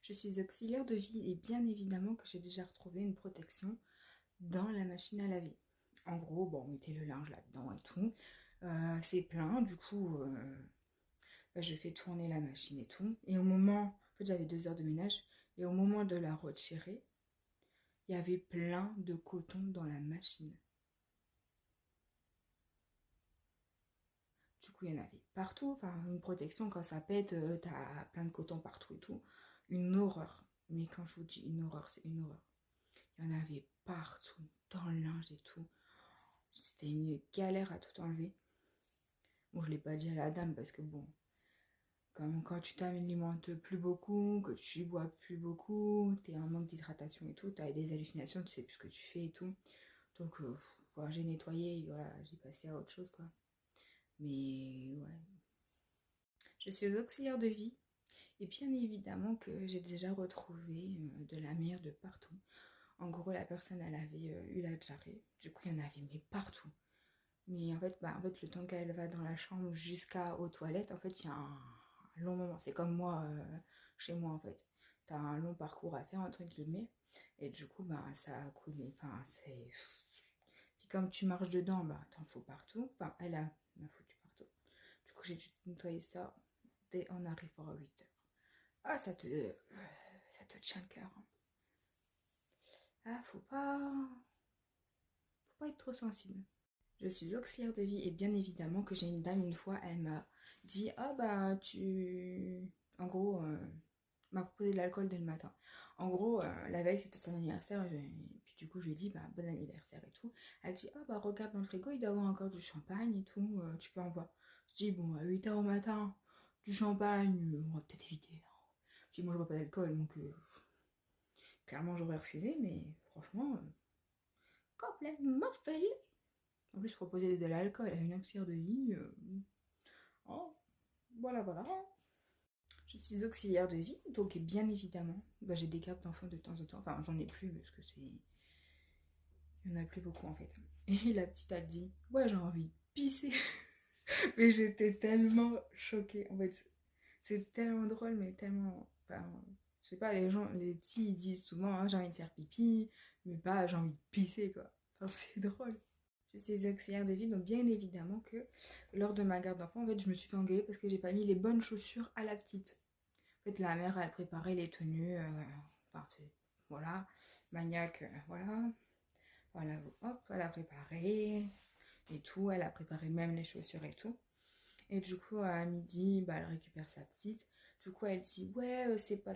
Je suis auxiliaire de vie et bien évidemment que j'ai déjà retrouvé une protection dans la machine à laver. En gros, bon, on mettait le linge là-dedans et tout. C'est plein, du coup, je fais tourner la machine et tout. Et au moment, en fait, j'avais 2 heures de ménage. Et au moment de la retirer, il y avait plein de coton dans la machine. Du coup, il y en avait partout. Enfin, une protection, quand ça pète, t'as plein de coton partout et tout. Une horreur. Mais quand je vous dis une horreur, c'est une horreur. Il y en avait partout, dans le linge et tout. C'était une galère à tout enlever. Bon, je ne l'ai pas dit à la dame parce que bon, quand tu t'alimentes plus beaucoup, que tu bois plus beaucoup, t'es en manque d'hydratation et tout, t'as des hallucinations, tu sais plus ce que tu fais et tout. Donc, voilà, j'ai nettoyé, voilà, j'ai passé à autre chose, quoi. Mais ouais, je suis auxiliaire de vie et bien évidemment que j'ai déjà retrouvé de la merde de partout. En gros, la personne, elle avait eu la diarrhée. Du coup, il y en avait mais partout. Mais en fait, le temps qu'elle va dans la chambre jusqu'aux toilettes, en fait, il y a un long moment. C'est comme moi, chez moi, en fait. T'as un long parcours à faire, entre guillemets. Et du coup, ça a coulé. Enfin, c'est... Puis comme tu marches dedans, t'en fous partout. Enfin, elle m'a foutu partout. Du coup, j'ai dû nettoyer ça dès on arrive à 8 heures. Ah, ça te tient le cœur. Ah, faut pas être trop sensible. Je suis auxiliaire de vie et bien évidemment que j'ai une dame une fois, elle m'a dit ah bah tu... En gros, m'a proposé de l'alcool dès le matin. En gros, la veille c'était son anniversaire et puis du coup je lui ai dit bah bon anniversaire et tout. Elle dit ah bah regarde dans le frigo, il doit y avoir encore du champagne et tout, tu peux en boire. Je dis bon à 8 heures au matin, du champagne, on va peut-être éviter. Puis moi je bois pas d'alcool donc clairement j'aurais refusé mais franchement complètement folle. En plus, proposer de l'alcool à une auxiliaire de vie, oh, voilà, voilà. Je suis auxiliaire de vie, donc bien évidemment, j'ai des cartes d'enfants de temps en temps. Enfin, j'en ai plus parce que c'est. Il n'y en a plus beaucoup en fait. Et la petite a dit ouais, j'ai envie de pisser. Mais j'étais tellement choquée. En fait, c'est tellement drôle, mais tellement. Enfin, je sais pas, les gens, les petits, ils disent souvent j'ai envie de faire pipi, mais pas j'ai envie de pisser quoi. Enfin, c'est drôle. Je suis auxiliaire de vie, donc bien évidemment que lors de ma garde d'enfant, en fait, je me suis fait engueuler parce que j'ai pas mis les bonnes chaussures à la petite. En fait, la mère, elle préparait les tenues, enfin, voilà, maniaque, voilà. Voilà, hop, elle a préparé et tout, elle a préparé même les chaussures et tout. Et du coup, à midi, elle récupère sa petite. Du coup, elle dit, ouais, c'est pas